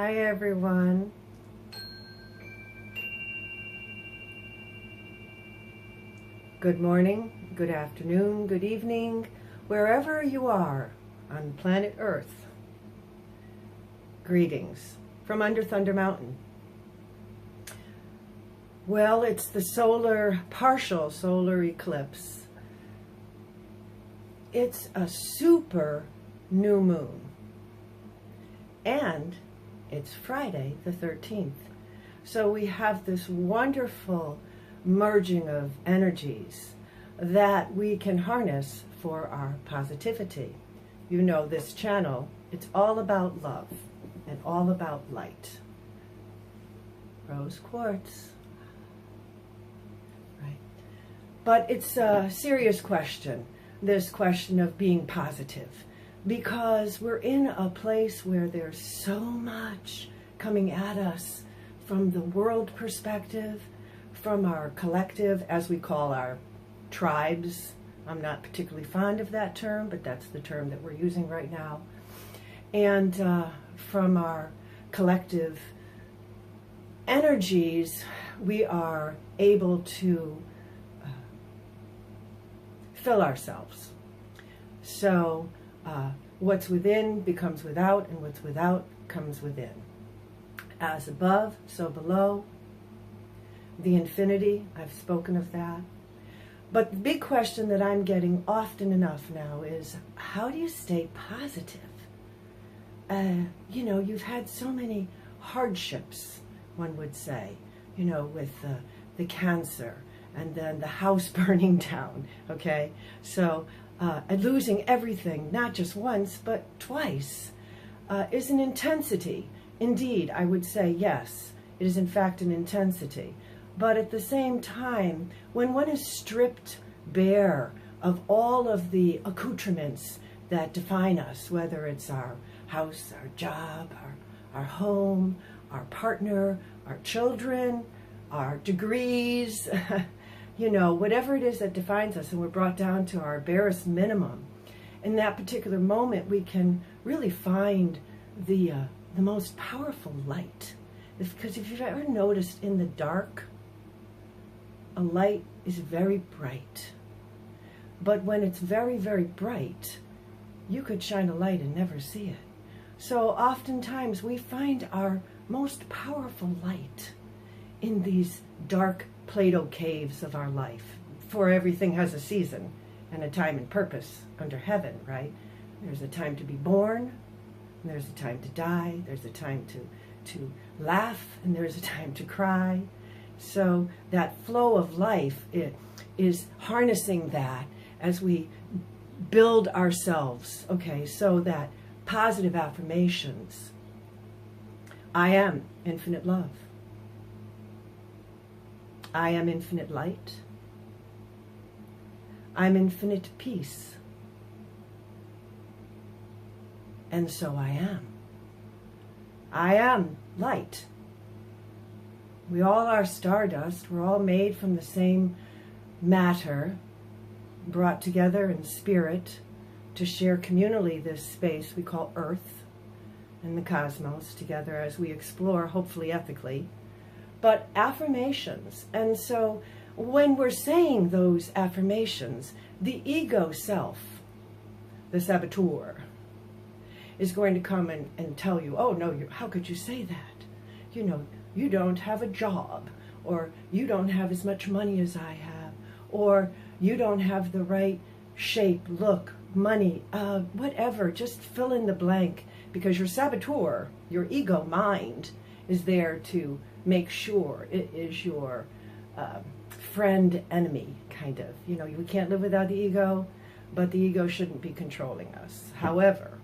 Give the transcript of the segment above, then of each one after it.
Hi everyone. Good morning, good afternoon, good evening, wherever you are on planet Earth. Greetings from under Thunder Mountain. Well, it's the partial solar eclipse. It's a super new moon. And it's Friday the 13th. So we have this wonderful merging of energies that we can harness for our positivity. You know, this channel, it's all about love and all about light. Rose quartz. Right. But it's a serious question, this question of being positive. Because we're in a place where there's so much coming at us from the world perspective, from our collective, as we call our tribes. I'm not particularly fond of that term, but that's the term that we're using right now. And from our collective energies, we are able to fill ourselves. So what's within becomes without, and what's without comes within. As above, so below. The infinity, I've spoken of that. But the big question that I'm getting often enough now is, how do you stay positive? You know, you've had so many hardships, one would say, you know, with the cancer and then the house burning down, okay? So losing everything, not just once, but twice, is an intensity. Indeed, I would say yes, it is in fact an intensity. But at the same time, when one is stripped bare of all of the accoutrements that define us, whether it's our house, our job, our home, our partner, our children, our degrees, you know, whatever it is that defines us, and we're brought down to our barest minimum, in that particular moment we can really find the most powerful light. Because if you've ever noticed, in the dark, a light is very bright. But when it's very, very bright, you could shine a light and never see it. So oftentimes we find our most powerful light in these dark Plato caves of our life. For everything has a season and a time and purpose under heaven, right? There's a time to be born, and there's a time to die, there's a time to laugh, and there's a time to cry. So that flow of life, it is harnessing that as we build ourselves, okay? So that positive affirmations. I am infinite love. I am infinite light. I'm infinite peace. And so I am. I am light. We all are stardust. We're all made from the same matter, brought together in spirit to share communally this space we call Earth and the cosmos together as we explore, hopefully ethically. But affirmations. And so when we're saying those affirmations, the ego self, the saboteur, is going to come and tell you, oh no, how could you say that? You know, you don't have a job, or you don't have as much money as I have, or you don't have the right shape, look, money, whatever, just fill in the blank, because your saboteur, your ego mind, is there to make sure it is your friend, enemy, kind of. You know, we can't live without the ego, but the ego shouldn't be controlling us. However,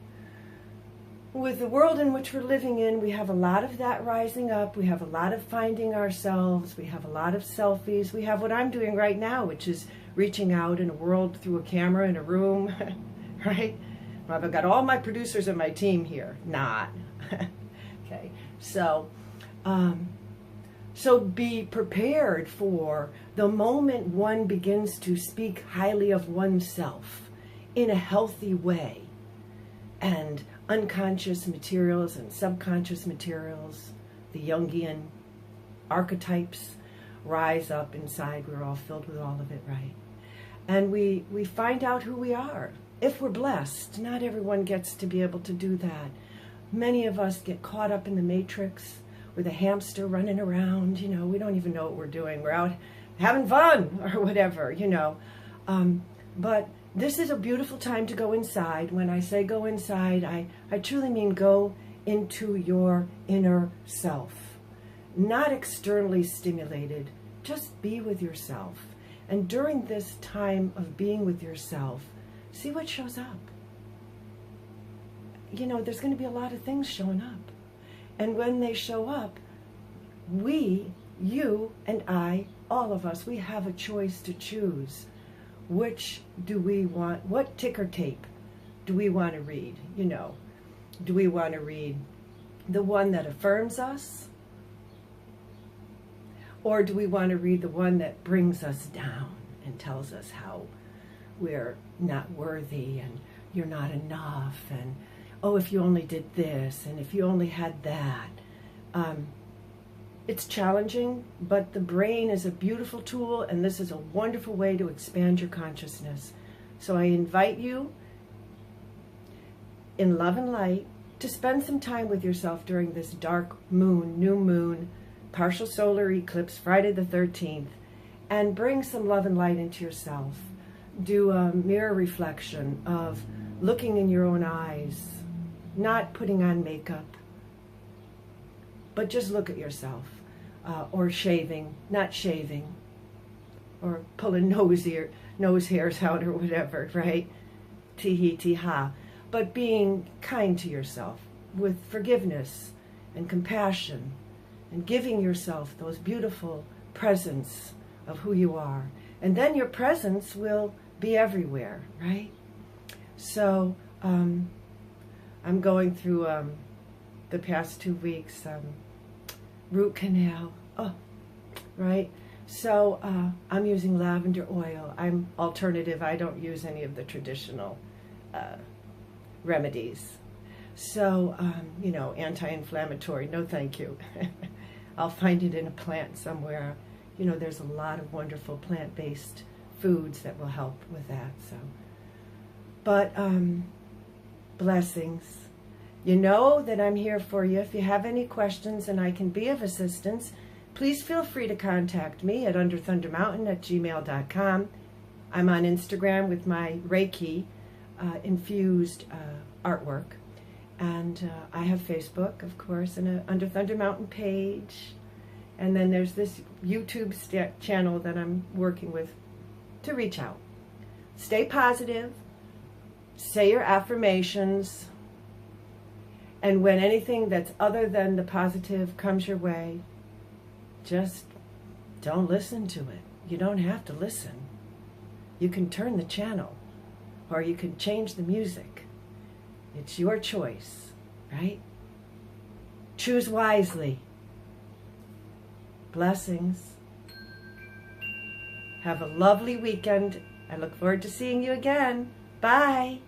with the world in which we're living in, we have a lot of that rising up. We have a lot of finding ourselves. We have a lot of selfies. We have what I'm doing right now, which is reaching out in a world through a camera in a room, right? I've got all my producers and my team here. Not. Okay. So be prepared for the moment one begins to speak highly of oneself in a healthy way. And unconscious materials and subconscious materials, the Jungian archetypes rise up inside. We're all filled with all of it, right? And we find out who we are. If we're blessed, not everyone gets to be able to do that. Many of us get caught up in the matrix with a hamster running around. You know, we don't even know what we're doing. We're out having fun or whatever, you know. But this is a beautiful time to go inside. When I say go inside, I truly mean go into your inner self. Not externally stimulated, just be with yourself. And during this time of being with yourself, see what shows up. You know, there's going to be a lot of things showing up. And when they show up, we, you and I, all of us, we have a choice to choose. Which do we want, what ticker tape do we want to read? You know, do we want to read the one that affirms us? Or do we want to read the one that brings us down and tells us how we're not worthy and you're not enough and, oh, if you only did this and if you only had that? It's challenging, but the brain is a beautiful tool, and this is a wonderful way to expand your consciousness. So I invite you, in love and light, to spend some time with yourself during this dark moon, new moon, partial solar eclipse, Friday the 13th, and bring some love and light into yourself. Do a mirror reflection of looking in your own eyes, not putting on makeup, but just look at yourself. Or shaving, not shaving, or pulling nose hairs out or whatever, right? Tee-hee, tee-ha. But being kind to yourself with forgiveness and compassion and giving yourself those beautiful presents of who you are. And then your presence will be everywhere, right? So I'm going through the past 2 weeks, root canal, right? So I'm using lavender oil. I'm alternative. I don't use any of the traditional remedies. So, you know, anti-inflammatory, no thank you. I'll find it in a plant somewhere. You know, there's a lot of wonderful plant-based foods that will help with that. So, but blessings. You know that I'm here for you. If you have any questions and I can be of assistance, please feel free to contact me at underthundermountain@gmail.com. I'm on Instagram with my Reiki infused artwork. And I have Facebook, of course, and an Under Thunder Mountain page. And then there's this YouTube channel that I'm working with to reach out. Stay positive. Say your affirmations. And when anything that's other than the positive comes your way, just don't listen to it. You don't have to listen. You can turn the channel, or you can change the music. It's your choice, right? Choose wisely. Blessings. Have a lovely weekend. I look forward to seeing you again. Bye.